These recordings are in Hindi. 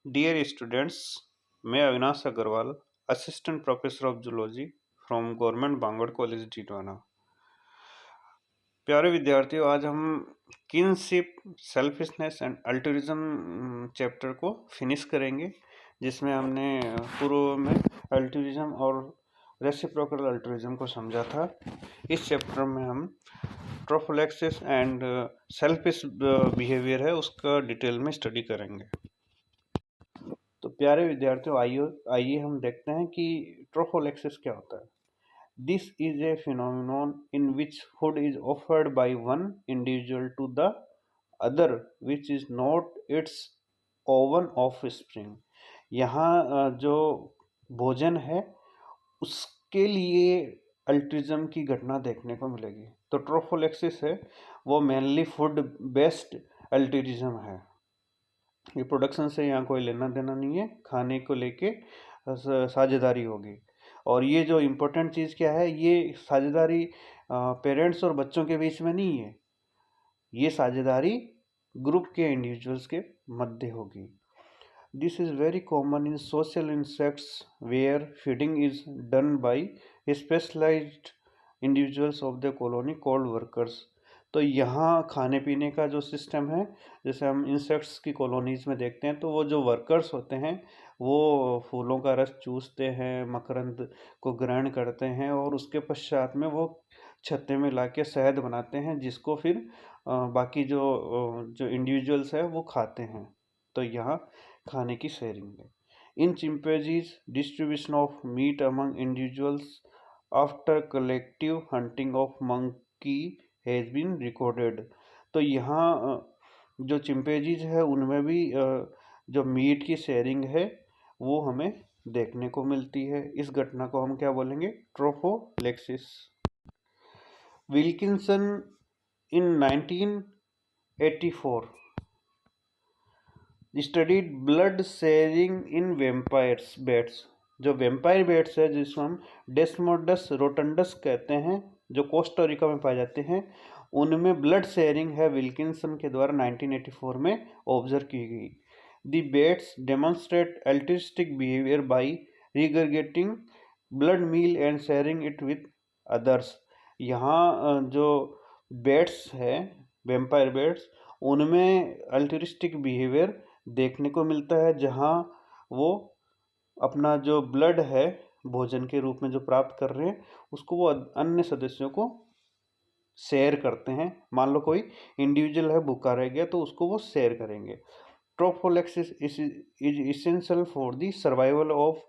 Dear students, मैं Avinash Agrawal, assistant professor of zoology from government Bangur college Didwana. प्यारे विद्यार्थियों, आज हम kinship, selfishness and altruism chapter को फिनिश करेंगे, जिसमें हमने पूर्व में अल्टुरिज्म और रेसिप्रोकल अल्टुरिज्म को समझा था। इस चैप्टर में हम ट्रोफोलेक्सिस एंड सेल्फिश बिहेवियर है उसका डिटेल में स्टडी करेंगे। तो प्यारे विद्यार्थियों, आइए हम देखते हैं कि ट्रोफोलेक्सिस क्या होता है। This is a phenomenon in which food is offered by one individual to the other which is not its own offspring. यहाँ जो भोजन है उसके लिए अल्ट्रिज्म की घटना देखने को मिलेगी। तो ट्रोफोलेक्सिस है वो मेनली फूड बेस्ड अल्ट्रिज्म है। ये प्रोडक्शन से यहाँ कोई लेना देना नहीं है, खाने को लेके साझेदारी होगी। और ये जो इम्पोर्टेंट चीज़ क्या है, ये साझेदारी पेरेंट्स और बच्चों के बीच में नहीं है, ये साझेदारी ग्रुप के इंडिविजुअल्स के मध्य होगी। This is very common in social insects where feeding is done by specialised individuals of the colony called workers. तो यहाँ खाने पीने का जो सिस्टम है, जैसे हम इंसेक्ट्स की कॉलोनीज़ में देखते हैं, तो वो जो वर्कर्स होते हैं वो फूलों का रस चूसते हैं, मकरंद को ग्रहण करते हैं और उसके पश्चात में वो छत्ते में लाके शहद बनाते हैं, जिसको फिर बाकी जो इंडिविजुअल्स है वो खाते हैं। तो यहाँ खाने की शेयरिंग है। In chimpanzees distribution of meat among individuals after collective hunting of monkey has been recorded. तो यहाँ जो चिंपैंजीज है उनमें भी जो मीट की शेयरिंग है वो हमें देखने को मिलती है। इस घटना को हम क्या बोलेंगे? Trophallaxis. Wilkinson in 1984 studied blood sharing in vampires bats. जो वेम्पायर बैट्स है जिसको हम डेस्मोडस रोटंडस कहते हैं, जो कोस्टारिका में पाए जाते हैं, उनमें ब्लड शेयरिंग है विल्किंसन के द्वारा 1984 में ऑब्जर्व की गई। The bats demonstrate altruistic behaviour by regurgitating blood meal and sharing it with others. यहाँ जो बैट्स है, वेम्पायर बैट्स, उनमें अल्ट्रिस्टिक बिहेवियर देखने को मिलता है, जहाँ वो अपना जो ब्लड है भोजन के रूप में जो प्राप्त कर रहे हैं उसको वो अन्य सदस्यों को शेयर करते हैं। मान लो कोई इंडिविजुअल है भूखा रह गया तो उसको वो शेयर करेंगे। Trophallaxis is essential for the survival of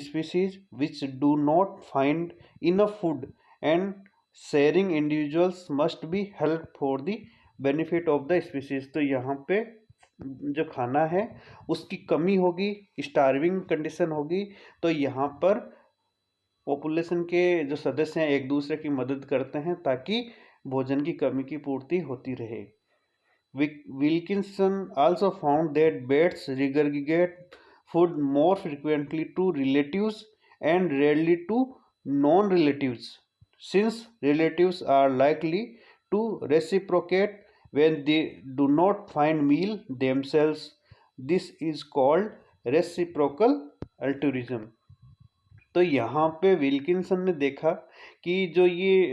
species which do not find enough food and sharing individuals must be help for the benefit of the species. तो यहाँ पे जो खाना है उसकी कमी होगी, स्टार्विंग कंडीशन होगी, तो यहाँ पर पॉपुलेशन के जो सदस्य हैं एक दूसरे की मदद करते हैं ताकि भोजन की कमी की पूर्ति होती रहे। Wilkinson also found that bats regurgitate food more frequently to relatives and rarely to non-relatives, since relatives are likely to reciprocate when they do not find meal themselves. This is called reciprocal altruism. तो यहाँ पे विल्किंसन ने देखा कि जो ये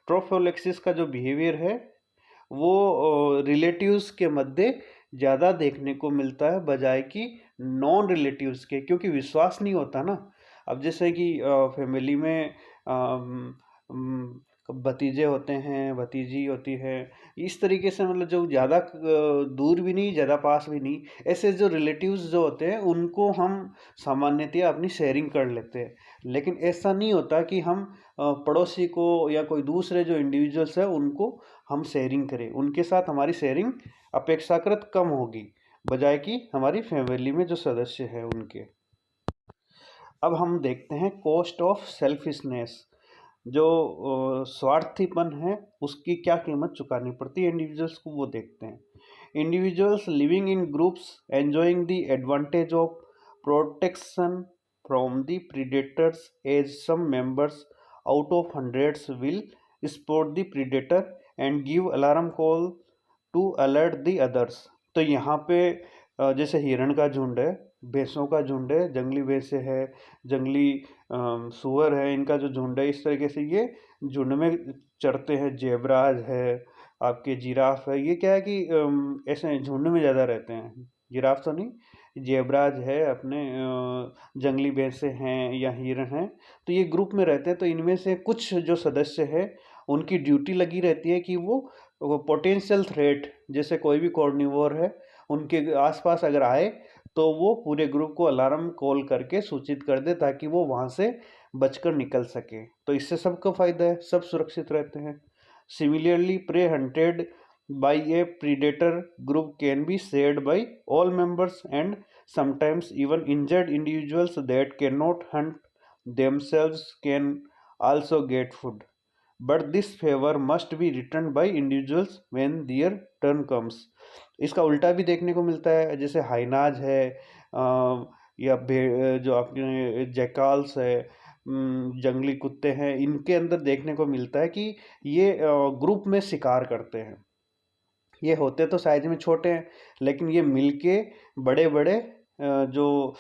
ट्रोफोलेक्सिस का जो बिहेवियर है वो रिलेटिव्स के मध्य ज़्यादा देखने को मिलता है बजाय कि नॉन रिलेटिव्स के, क्योंकि विश्वास नहीं होता ना। अब जैसे कि फैमिली में भतीजे होते हैं, भतीजी होती है, इस तरीके से मतलब जो ज़्यादा दूर भी नहीं ज़्यादा पास भी नहीं, ऐसे जो रिलेटिव्स जो होते हैं उनको हम सामान्यतया अपनी शेयरिंग कर लेते हैं। लेकिन ऐसा नहीं होता कि हम पड़ोसी को या कोई दूसरे जो इंडिविजुअल्स है उनको हम शेयरिंग करें। उनके साथ हमारी शेयरिंग अपेक्षाकृत कम होगी बजाय कि हमारी फैमिली में जो सदस्य हैं उनके। अब हम देखते हैं कॉस्ट ऑफ सेल्फिशनेस। जो स्वार्थीपन है उसकी क्या कीमत चुकानी पड़ती है इंडिविजुअल्स को, वो देखते हैं। Individuals living in groups enjoying the advantage of protection from the predators as some members out of hundreds will spot the predator and give alarm call to alert the others. तो यहाँ पे जैसे हिरण का झुंड है, भैंसों का झुंड है, जंगली भैंसें है, जंगली सूअर है, इनका जो झुंड है, इस तरीके से ये झुंड में चरते हैं। जेब्राज है, आपके जिराफ है, ये क्या है कि ऐसे झुंड में ज़्यादा रहते हैं। जिराफ तो नहीं, जेब्राज है, अपने जंगली भैंसें हैं या हिरण हैं, तो ये ग्रुप में रहते हैं। तो इनमें से कुछ जो सदस्य है, उनकी ड्यूटी लगी रहती है कि वो पोटेंशियल थ्रेट, जैसे कोई भी कॉर्निवोर है, उनके आसपास अगर आए तो वो पूरे ग्रुप को अलार्म कॉल करके सूचित कर दे, ताकि वो वहाँ से बचकर निकल सके। तो इससे सबको फायदा है, सब सुरक्षित रहते हैं। Similarly prey hunted by a predator group can be shared by all members and sometimes even injured individuals that cannot hunt themselves can also get food, but this favor must be returned by individuals when their turn comes। इसका उल्टा भी देखने को मिलता है, जैसे हाइनाज है, या जो आपने जैकाल्स है, जंगली कुत्ते हैं, इनके अंदर देखने को मिलता है कि ये ग्रुप में शिकार करते हैं। ये होते तो साइज में छोटे हैं, लेकिन ये मिलके बड़े बड़े जो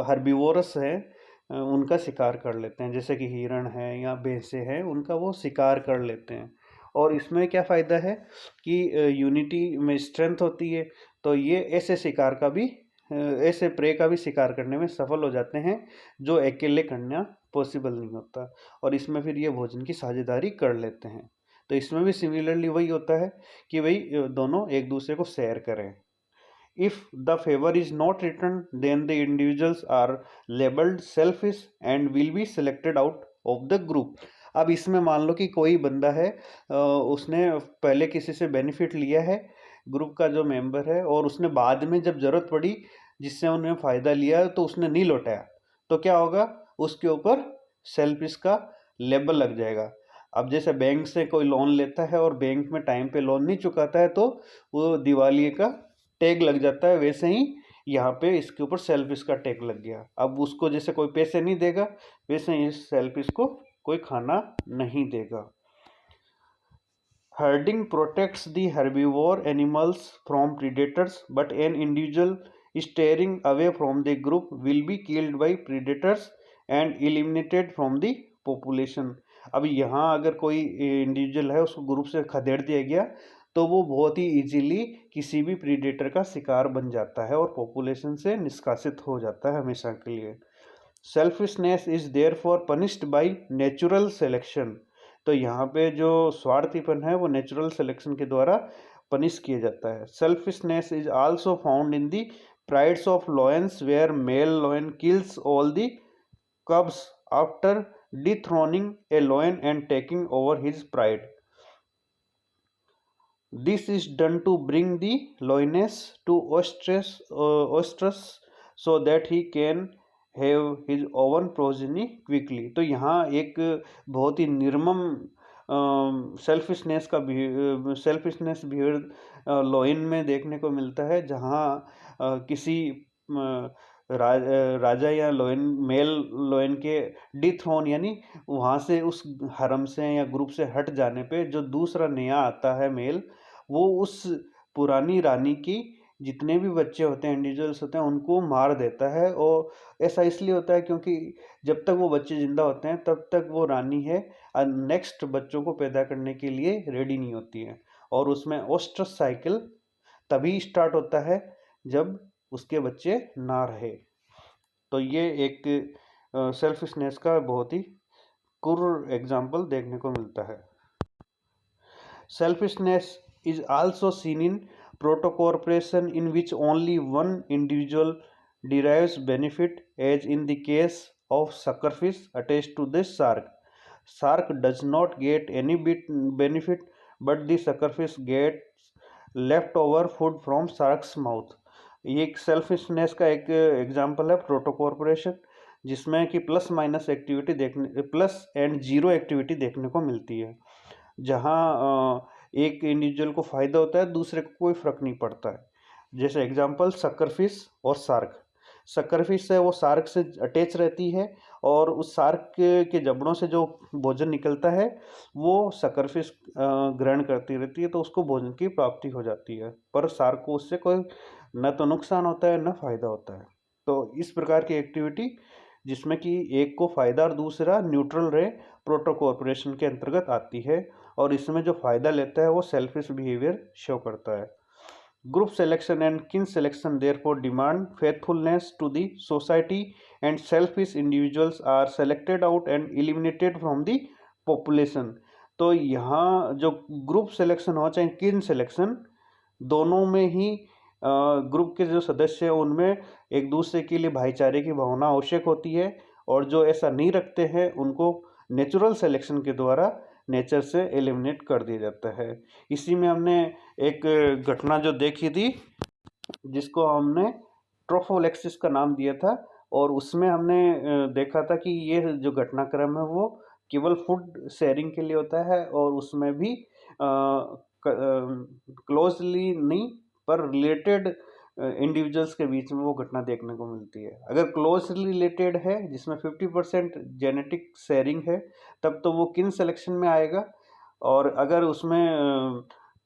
हर्बीवोरस हैं, उनका शिकार कर लेते हैं। जैसे कि हिरण है या भैंसे हैं, उनका वो शिकार कर लेते हैं। और इसमें क्या फ़ायदा है कि यूनिटी में स्ट्रेंथ होती है। तो ये ऐसे शिकार का भी ऐसे प्रे का भी शिकार करने में सफल हो जाते हैं, जो अकेले करना पॉसिबल नहीं होता। और इसमें फिर ये भोजन की साझेदारी कर लेते हैं। तो इसमें भी सिमिलरली वही होता है कि भाई दोनों एक दूसरे को शेयर करें। If the favor is not returned, then the individuals are labeled selfish and will be selected out of the group। अब इसमें मान लो कि कोई बंदा है, उसने पहले किसी से बेनिफिट लिया है, ग्रुप का जो मेंबर है, और उसने बाद में जब ज़रूरत पड़ी जिससे उन्हें फ़ायदा लिया तो उसने नहीं लौटाया, तो क्या होगा, उसके ऊपर सेल्फिश का लेबल लग जाएगा। अब जैसे बैंक से कोई लोन लेता है और बैंक में टाइम पे लोन नहीं चुकाता है, तो वो दिवालिये का टैग लग जाता है। वैसे ही यहाँ पे इसके ऊपर सेल्फिश का टैग लग गया। अब उसको जैसे कोई पैसे नहीं देगा, वैसे ही इस सेल्फिश को कोई खाना नहीं देगा। Herding protects the herbivore animals from predators, but an individual steering away from the group will be killed by predators and eliminated from the population. अब यहाँ अगर कोई इंडिविजुअल है, उसको ग्रुप से खदेड़ दिया गया, तो वो बहुत ही इजीली किसी भी प्रीडेटर का शिकार बन जाता है और पॉपुलेशन से निष्कासित हो जाता है हमेशा के लिए। Selfishness is therefore punished by natural selection. तो यहाँ पे जो स्वार्थीपन है वो नेचुरल सिलेक्शन के द्वारा पनिश किया जाता है। Selfishness is also found in the prides of lions, where male lion kills all the cubs after dethroning a lion and taking over his pride. This is done to bring the lioness to ostrus so that he can have his own progeny quickly। तो यहाँ एक बहुत ही निर्मम सेल्फिशनेस बिहेवियर लॉयन में देखने को मिलता है, जहाँ किसी राजा या मेल लॉयन के डिथ्रोन, यानी वहाँ से उस हरम से या ग्रुप से हट जाने पे जो दूसरा नया आता है मेल, वो उस पुरानी रानी की जितने भी बच्चे होते हैं, इंडिविजुअल्स होते हैं, उनको मार देता है। और ऐसा इसलिए होता है क्योंकि जब तक वो बच्चे जिंदा होते हैं तब तक वो रानी है नेक्स्ट बच्चों को पैदा करने के लिए रेडी नहीं होती है। और उसमें ओस्ट्रस साइकिल तभी स्टार्ट होता है जब उसके बच्चे ना रहे। तो ये एक सेल्फिशनेस का बहुत ही क्रूर एग्जाम्पल देखने को मिलता है। Selfishness is also seen in proto-cooperation, in which only one individual derives benefit, as in the case of suckerfish attached to the shark. Shark does not get any benefit, but the suckerfish gets leftover food from shark's mouth। ये एक सेल्फिशनेस का एक एग्जाम्पल है प्रोटो कॉर्पोरेशन, जिसमें कि प्लस एंड जीरो एक्टिविटी देखने को मिलती है, जहाँ एक इंडिविजुअल को फ़ायदा होता है, दूसरे को कोई फ़र्क नहीं पड़ता है। जैसे एग्जांपल सक्करफिश और शार्क। सक्करफिश है वो शार्क से अटैच रहती है, और उस शार्क के जबड़ों से जो भोजन निकलता है वो सक्करफिश ग्रहण करती रहती है, तो उसको भोजन की प्राप्ति हो जाती है, पर शार्क को उससे कोई न तो नुकसान होता है न फ़ायदा होता है। तो इस प्रकार की एक्टिविटी जिसमें कि एक को फ़ायदा और दूसरा न्यूट्रल रहे प्रोटो कोऑपरेशन के अंतर्गत आती है, और इसमें जो फ़ायदा लेता है वो सेल्फिश बिहेवियर शो करता है। Group selection and kin selection therefore demand faithfulness to the society, and selfish individuals are selected out and eliminated from the population। तो यहाँ जो ग्रुप सिलेक्शन हो चाहे किन सिलेक्शन, दोनों में ही ग्रुप के जो सदस्य हैं उनमें एक दूसरे के लिए भाईचारे की भावना आवश्यक होती है, और जो ऐसा नहीं रखते हैं उनको नेचुरल सिलेक्शन के द्वारा नेचर से एलिमिनेट कर दिया जाता है। इसी में हमने एक घटना जो देखी थी जिसको हमने ट्रोफोलेक्सिस का नाम दिया था, और उसमें हमने देखा था कि ये जो घटनाक्रम है वो केवल फूड शेयरिंग के लिए होता है, और उसमें भी क्लोजली नहीं पर रिलेटेड इंडिविजुअल्स के बीच में वो घटना देखने को मिलती है। अगर क्लोजली रिलेटेड है जिसमें 50% जेनेटिक शेयरिंग है तब तो वो किन सिलेक्शन में आएगा, और अगर उसमें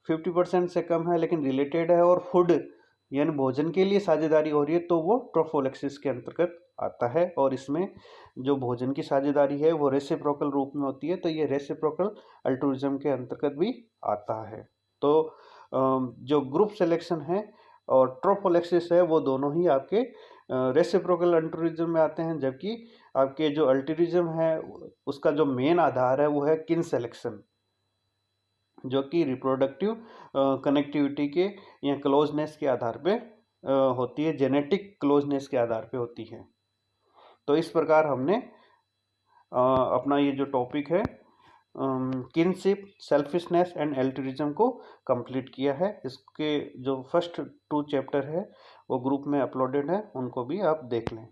50% से कम है लेकिन रिलेटेड है और फूड यानी भोजन के लिए साझेदारी हो रही है तो वो ट्रोफोलेक्सिस के अंतर्गत आता है। और इसमें जो भोजन की साझेदारी है वो रेसिप्रोकल रूप में होती है, तो ये रेसिप्रोकल अल्ट्रुइज्म के अंतर्गत भी आता है। तो जो ग्रुप सिलेक्शन है और ट्रोफोलेक्सिस है वो दोनों ही आपके रेसिप्रोकल अल्ट्रुइज्म में आते हैं, जबकि आपके जो अल्ट्रुइज्म है उसका जो मेन आधार है वो है किन सिलेक्शन, जो कि रिप्रोडक्टिव कनेक्टिविटी के या क्लोजनेस के आधार पे होती है, जेनेटिक क्लोजनेस के आधार पे होती है। तो इस प्रकार हमने अपना ये जो टॉपिक है किनशिप, सेल्फिशनेस एंड एल्ट्रुइज्म को कंप्लीट किया है। इसके जो फर्स्ट 2 चैप्टर है वो ग्रुप में अपलोडेड है, उनको भी आप देख लें।